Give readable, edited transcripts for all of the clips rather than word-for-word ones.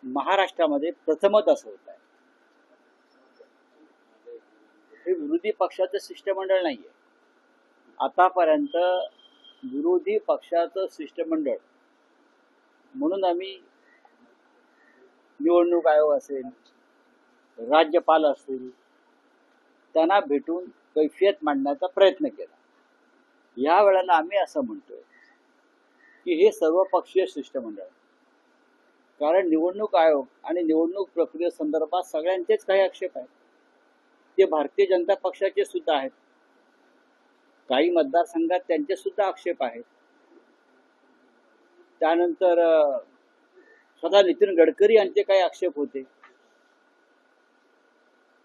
महाराष्ट्रामध्ये प्रथमच असं होत आहे. हे विरोधी पक्षाचं शिष्टमंडळ नाहीये. आतापर्यंत विरोधी पक्षाचं शिष्टमंडळ म्हणून आम्ही निवडणूक आयोग असेल, राज्यपाल असतील, त्यांना भेटून कैफियत मांडण्याचा प्रयत्न केला. या वेळेला आम्ही असं म्हणतोय की हे सर्वपक्षीय शिष्टमंडळ, कारण निवडणूक आयोग आणि निवडणूक प्रक्रियेसंदर्भात सगळ्यांचेच काही आक्षेप आहेत. ते भारतीय जनता पक्षाचे सुद्धा आहेत, काही मतदारसंघात त्यांचे सुद्धा आक्षेप आहेत. त्यानंतर स्वतः नितीन गडकरी यांचे काही आक्षेप होते.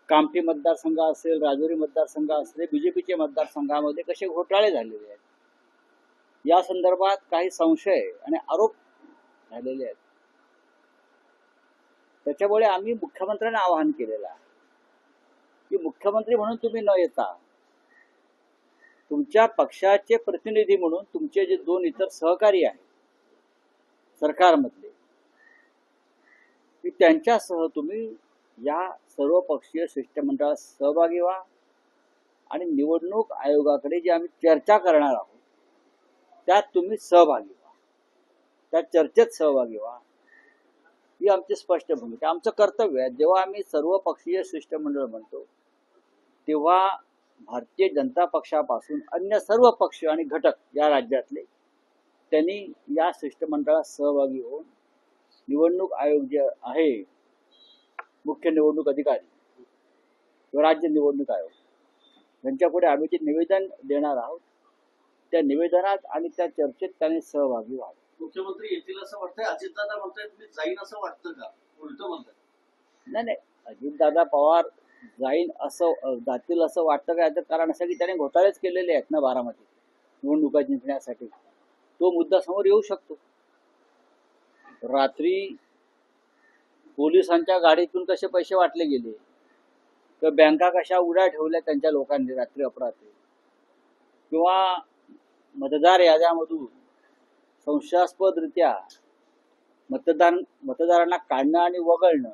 कामठी मतदारसंघ असेल, राजुरी मतदारसंघ असेल, बीजेपीचे मतदारसंघामध्ये कसे घोटाळे झालेले आहेत, या संदर्भात काही संशय आणि आरोप झालेले आहेत. त्याच्यामुळे आम्ही मुख्यमंत्र्यांना आवाहन केलेलं आहे की मुख्यमंत्री म्हणून तुम्ही न येता तुमच्या पक्षाचे प्रतिनिधी म्हणून तुमचे जे दोन इतर सहकारी आहेत सरकारमधले, की त्यांच्यासह तुम्ही या सर्वपक्षीय शिष्टमंडळात सहभागी व्हा आणि निवडणूक आयोगाकडे जे आम्ही चर्चा करणार आहोत त्यात तुम्ही सहभागी व्हा, त्या चर्चेत सहभागी व्हा. ही आमची स्पष्ट भूमिका, आमचं कर्तव्य आहे. जेव्हा आम्ही सर्वपक्षीय शिष्टमंडळ म्हणतो तेव्हा भारतीय जनता पक्षापासून अन्य सर्व पक्ष आणि घटक या राज्यातले त्यांनी या शिष्टमंडळात सहभागी होऊन निवडणूक आयोग जे आहे, मुख्य निवडणूक अधिकारी व राज्य निवडणूक आयोग यांच्यापुढे आम्ही जे निवेदन देणार आहोत त्या निवेदनात आणि त्या चर्चेत त्यांनी सहभागी व्हावे. मुख्यमंत्री येतील असं वाटतंय, अजितदादा म्हणताय तुम्ही जाईन असं वाटतं का? उलट म्हणताय? नाही, अजितदादा पवार जातील असं वाटतं का? याचं कारण असं की त्याने घोटाळेच केलेले आहेत ना बारामती निवडणुका जिंकण्यासाठी. तो मुद्दा समोर येऊ शकतो. रात्री पोलिसांच्या गाडीतून कसे पैसे वाटले गेले, तर बँका कशा उड्या ठेवल्या त्यांच्या लोकांनी रात्री अपरात्री, किंवा मतदार याद्यामधून संशयास्पदरित्या मतदारांना काढणं आणि वगळणं,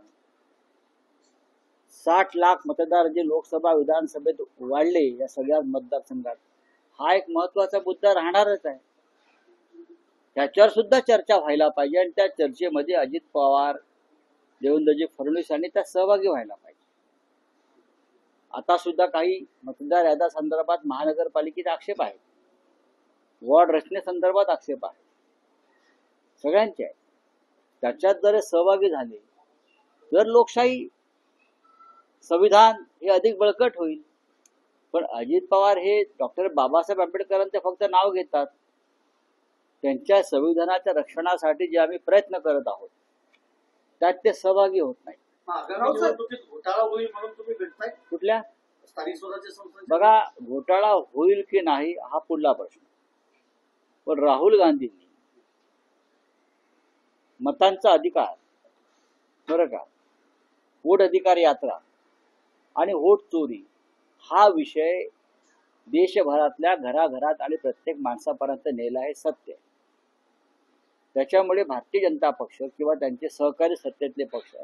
60 लाख मतदार जे लोकसभा विधानसभेत वाढले या सगळ्या मतदारसंघात, हा एक महत्वाचा मुद्दा राहणारच आहे. त्याच्यावर सुद्धा चर्चा व्हायला पाहिजे आणि त्या चर्चेमध्ये अजित पवार, देवेंद्रजी फडणवीस यांनी त्यात सहभागी व्हायला पाहिजे. आता सुद्धा काही मतदार याद्या संदर्भात महानगरपालिकेचे आक्षेप आहेत, वॉर्ड रचनेसंदर्भात आक्षेप आहे, सगळ्यांचे आहे. त्याच्यात जर सहभागी झाले तर लोकशाही, संविधान हे अधिक बळकट होईल. पण अजित पवार हे डॉक्टर बाबासाहेब आंबेडकरांचे फक्त नाव घेतात. त्यांच्या संविधानाच्या रक्षणासाठी जे आम्ही प्रयत्न करत आहोत त्यात ते सहभागी होत नाही. घोटाळा होईल म्हणून तुम्ही भेटताय कुठल्या स्थानिक स्वराज्य संस्था? बघा, घोटाळा होईल की नाही हा पुढला प्रश्न. पण राहुल गांधींनी मतांचा अधिकार, बरं का, वोट अधिकार यात्रा आणि वोट चोरी हा विषय देशभरातल्या घराघरात आणि प्रत्येक माणसापर्यंत नेला हे सत्य. त्याच्यामुळे भारतीय जनता पक्ष किंवा त्यांचे सहकारी सत्तेतले पक्ष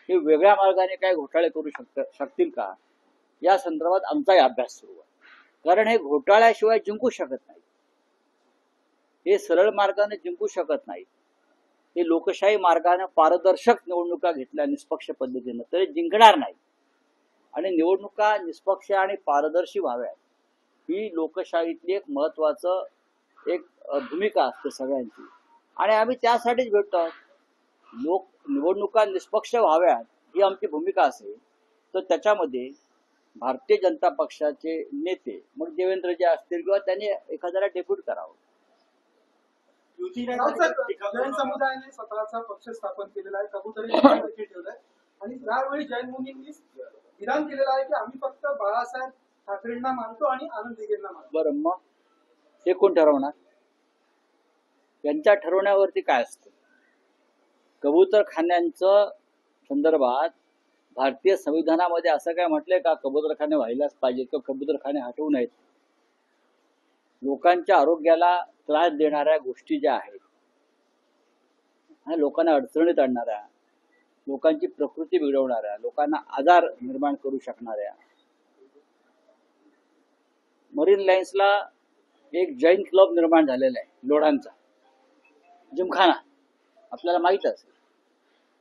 हे वेगळ्या मार्गाने काय घोटाळे करू शकतील का, या संदर्भात आमचाही अभ्यास सुरू आहे. कारण हे घोटाळ्याशिवाय जिंकू शकत नाही, हे सरळ मार्गाने जिंकू शकत नाही. हे लोकशाही मार्गाने पारदर्शक निवडणुका घेतल्या निष्पक्ष पद्धतीने तरी जिंकणार नाही. आणि निवडणुका निष्पक्ष आणि पारदर्शी व्हाव्यात ही लोकशाहीतली एक महत्वाचं भूमिका असते सगळ्यांची, आणि आम्ही त्यासाठीच भेटतो आहोत. निवडणुका निष्पक्ष व्हाव्यात ही आमची भूमिका असेल तर त्याच्यामध्ये भारतीय जनता पक्षाचे नेते, मग देवेंद्रजी असतील किंवा त्यांनी एखाद्याला डेप्यूट करावं. जैन समुदायाने स्वतःचा पक्ष स्थापन केलेला आहे, कबूतरी ठेवलाय, आणि त्यावेळी जैन मुनींनी विधान केलेलं आहे की आम्ही फक्त बाळासाहेब ठाकरेंना मानतो आणि आनंद दिघेंना मानतो. बरं, मग हे कोण ठरवणार? त्यांच्या ठरवण्यावरती काय असतं? कबूतरखान्यांचं संदर्भात भारतीय संविधानामध्ये असं काय म्हटलंय का कबूतरखाने व्हायलाच पाहिजे किंवा कबूतरखाने हटवू नयेत? लोकांच्या आरोग्याला त्रास देणाऱ्या गोष्टी ज्या आहेत, लोकांना अडचणीत आणणाऱ्या, लोकांची प्रकृती बिघडवणाऱ्या, लोकांना आजार निर्माण करू शकणाऱ्या. मरीन लाईन्सला एक जैन क्लब निर्माण झालेला आहे लोढांचा, जिमखाना, आपल्याला माहित असेल.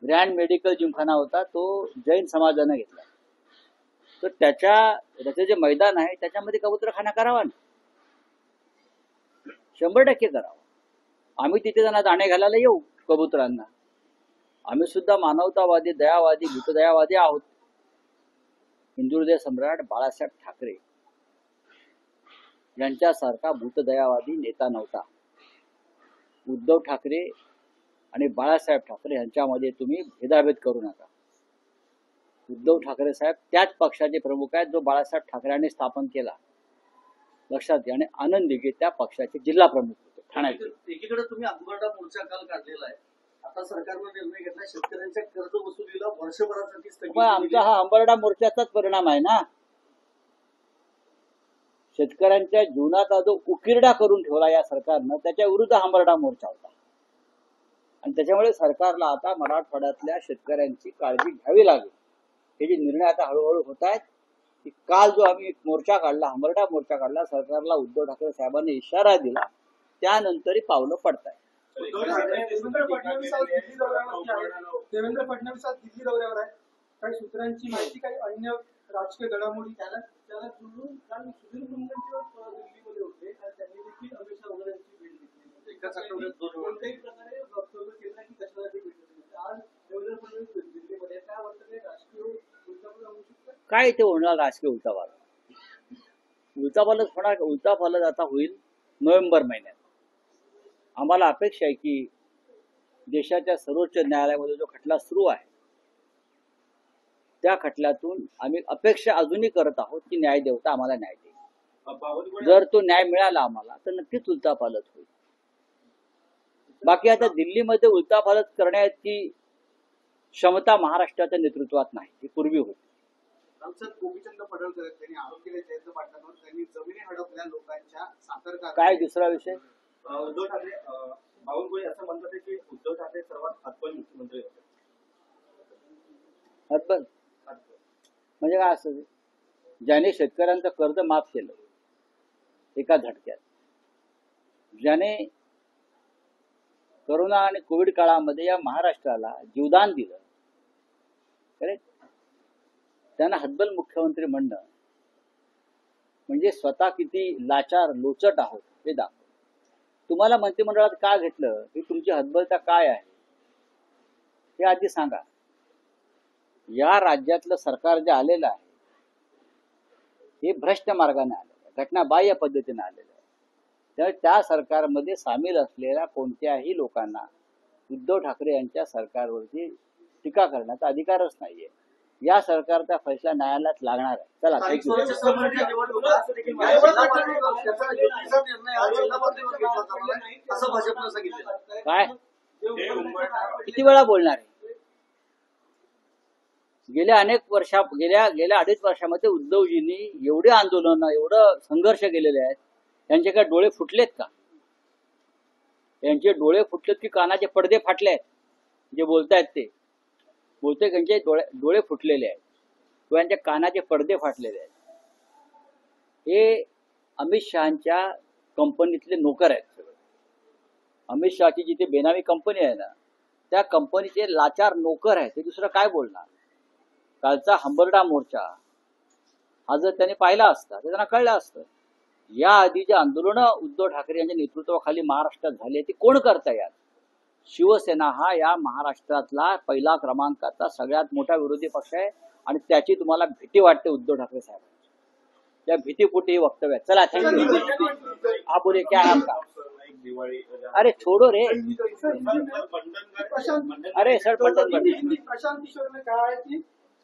ग्रँड मेडिकल जिमखाना होता, तो जैन समाजानं घेतला. तर त्याचं जे मैदान आहे त्याच्यामध्ये कबूतरखाना करावा ना, 100% करावा. आम्ही तिथे त्यांना दाणे घालायला येऊ कबुतरांना. आम्ही सुद्धा मानवतावादी, दयावादी, भूतदयावादी आहोत. हिंदुहृदय सम्राट बाळासाहेब ठाकरे यांच्यासारखा भूतदयावादी नेता नव्हता. उद्धव ठाकरे आणि बाळासाहेब ठाकरे यांच्यामध्ये तुम्ही भेदाभेद करू नका. उद्धव ठाकरे साहेब त्याच पक्षाचे प्रमुख आहेत जो बाळासाहेब ठाकरेंनी स्थापन केला, लक्षात घ्या. आणि आनंद दिघे त्या पक्षाचे जिल्हा प्रमुख होते ठाण्याचे. एकीकडे तुम्ही आंबरडा मोर्चा काल काढलेला आहे, आता सरकारनं निर्णय घेतला शेतकऱ्यांच्या कर्ज वसुलीला वर्षभरासाठी स्थगिती आमचा दिली. हा अंबरडा मोर्चाचाच परिणाम आहे ना. शेतकऱ्यांच्या जीवनाचा जो उकिरडा करून ठेवला या सरकारनं, त्याच्या विरुद्ध अंबरडा मोर्चा होता. आणि त्याच्यामुळे सरकारला आता मराठवाड्यातल्या शेतकऱ्यांची काळजी घ्यावी लागेल. हे जे निर्णय आता हळूहळू होत आहेत, की काल जो आम्ही मोर्चा काढला, अंबरडा मोर्चा काढला, सरकारला उद्धव ठाकरे साहेबांनी इशारा दिला, त्यानंतरही पावलं पडत आहेत. देवेंद्र फडणवीस आज दिल्ली दौऱ्यावरती आहेत. देवेंद्र फडणवीस आज दिल्ली दौऱ्यावर आहेत. काही सूत्रांची माहिती, काही अन्य राजकीय घडामोडी त्याला जुळून काल सुधीर मुनगंटीवार दिल्लीमध्ये होते. त्यांनी देखील अमित शाह वगैरेंची भेट घेतली. एकाच आठवड्यात 2 वेळा. कोणत्याही प्रकारे वक्तव्य केलं की कशाला ती भेट घेतली. आज देवेंद्र फडणवीस दिल्लीमध्ये काय वाटतं, ते राजकीय उलटापालट होऊ शकतं? काय ते होणार राजकीय उलटापालट? उलटापालट होणार. उलटापालट आता होईल नोव्हेंबर महिन्यात. आम्हाला अपेक्षा आहे की देशाच्या सर्वोच्च न्यायालयामध्ये जो खटला सुरू आहे, त्या खटल्यातून आम्ही अपेक्षा अजूनही करत आहोत की न्याय देवता आम्हाला न्याय देईल. जर तो न्याय मिळाला आम्हाला तर नक्कीच उलटापालट होईल. बाकी आता दिल्लीमध्ये उलटापालट करण्याची क्षमता महाराष्ट्राच्या नेतृत्वात नाही, ती पूर्वी होती. आमचं गोपीचंद पडळकर त्यांनी आरोप केले जयंत पाटलांवर, त्यांनी जमिनी हडपल्या लोकांच्या साखर काय दुसरा विषय? उद्धव ठाकरे बावनकुळे असं म्हणतात की उद्धव ठाकरे सर्वात हातबल मुख्यमंत्री होते. हतबल म्हणजे काय असतं? ज्याने शेतकऱ्यांचं कर्ज माफ केलं एका झटक्यात, ज्याने करोना आणि कोविड काळामध्ये या महाराष्ट्राला जीवदान दिलं, करेक्ट, त्यांना हतबल मुख्यमंत्री म्हणणं म्हणजे स्वतः किती लाचार लोचट आहोत हे दाखव. तुम्हाला मंत्रिमंडळात का घेतलं, ही तुमची हतबलता काय आहे हे आधी सांगा. या राज्यातलं सरकार जे आलेलं आहे हे भ्रष्ट मार्गाने आलेलं आहे, घटनाबाह्य पद्धतीने आलेलं आहे. त्यामुळे त्या सरकारमध्ये सामील असलेल्या कोणत्याही लोकांना उद्धव ठाकरे यांच्या सरकारवरती टीका करण्याचा अधिकारच नाहीये. या सरकारचा फैसला न्यायालयात लागणार आहे. चला, थँक्यू. काय किती वेळा बोलणार आहे? गेल्या 2.5 वर्षामध्ये उद्धवजींनी एवढे आंदोलन, एवढं संघर्ष केलेले आहेत. त्यांचे काय डोळे फुटलेत का? यांचे डोळे फुटलेत की कानाचे पडदे फाटले आहेत? जे बोलतायत ते बोलते त्यांचे डोळे फुटलेले आहेत किंवा यांच्या कानाचे पडदे फाटलेले आहेत. हे अमित शहाच्या कंपनीतले नोकर आहेत सगळे. अमित शहाची जिथे बेनामी कंपनी आहे ना, त्या कंपनीचे लाचार नोकर आहेत. ते दुसरं काय बोलणार? कालचा अंबरडा मोर्चा हा जर त्यांनी पाहिला असता तर त्यांना कळलं असतं. या आधी जे आंदोलन उद्धव ठाकरे यांच्या नेतृत्वाखाली महाराष्ट्रात झाले ते कोण करतायत? शिवसेना हा या महाराष्ट्रातला पहिला क्रमांकाचा सगळ्यात मोठा विरोधी पक्ष आहे आणि त्याची तुम्हाला भीती वाटते उद्धव ठाकरे साहेबांची. त्या भीतीपोटी हे वक्तव्य. चला, थँक्यू. आप बोले क्या है आपका? अरे छोड़ो रे. अरे सर, प्रशांत किशोर ने कहा है कि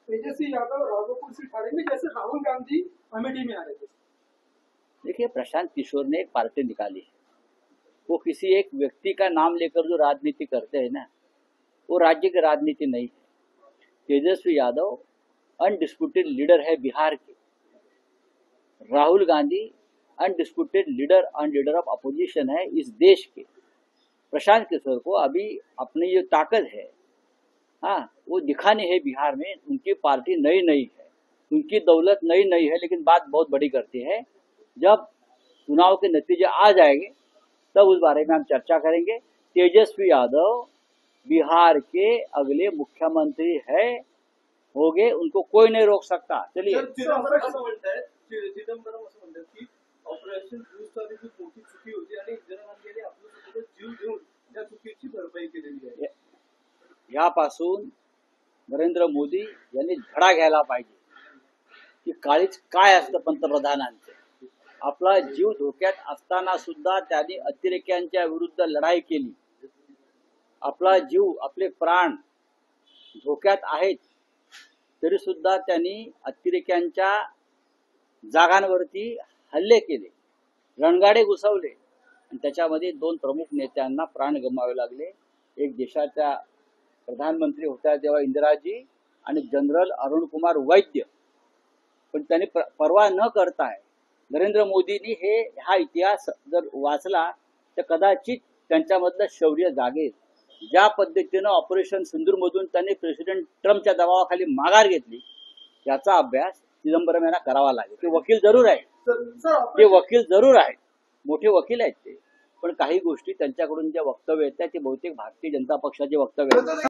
तेजस्वी यादव राघोपुर सीट हारेंगे जैसे राहुल गांधी अमेठी में हारे थे. देखिए, प्रशांत किशोर ने एक पार्टी निकाली है. वो किसी एक व्यक्ति का नाम लेकर जो राजनीति करते हैं ना, वो राज्य की राजनीति नहीं है. तेजस्वी यादव अनडिस्प्यूटेड लीडर है बिहार के. Rahul Gandhi undisputed leader of opposition है इस देश के. प्रशांत किशोर को अभी अपनी जो ताकत है हाँ, वो दिखा नहीं है बिहार में, उनकी पार्टी नई नई है, उनकी दौलत नई नई है, लेकिन बात बहुत बड़ी करती है। जब चुनाव के नतीजे आ जाएंगे तब उस बारे में हम चर्चा करेंगे। तेजस्वी यादव बिहार के अगले मुख्यमंत्री है, होंगे, उनको कोई नहीं रोक सकता। चलिए, चिदंबरम असं म्हणताय की ऑपरेशन ब्लू स्टार ही मोठी चुकी होती आणि इंदिरा गांधी यांनी आपलं स्वतःचा जीव घेऊन त्या चुकीची भरपाई केलेली आहे. यापासून नरेंद्र मोदी यांनी धडा घ्यायला पाहिजे की काळीच काय असतं पंतप्रधानांचं. आपला जीव धोक्यात असताना सुद्धा त्यांनी अतिरेक्यांच्या विरुद्ध लढाई केली. आपला जीव, आपले प्राण धोक्यात आहेत तरी सुद्धा त्यांनी अतिरेक्यांच्या जागांवरती हल्ले केले, रणगाडे घुसवले आणि त्याच्यामध्ये 2 प्रमुख नेत्यांना प्राण गमावे लागले. एक देशाच्या प्रधानमंत्री होत्या तेव्हा इंदिराजी आणि जनरल अरुण कुमार वैद्य. पण त्यांनी पर्वा न करताय नरेंद्र मोदींनी हा इतिहास जर वाचला तर कदाचित त्यांच्यामधलं शौर्य जागेल. ज्या पद्धतीनं ऑपरेशन सिंदूरमधून त्यांनी प्रेसिडेंट ट्रम्पच्या दबावाखाली माघार घेतली, याचा अभ्यास चिदंबरम यांना करावा लागेल. ते वकील जरूर आहेत, मोठे वकील आहेत ते, पण काही गोष्टी त्यांच्याकडून ज्या वक्तव्य आहेत ते बहुतेक भारतीय जनता पक्षाचे वक्तव्य आहेत.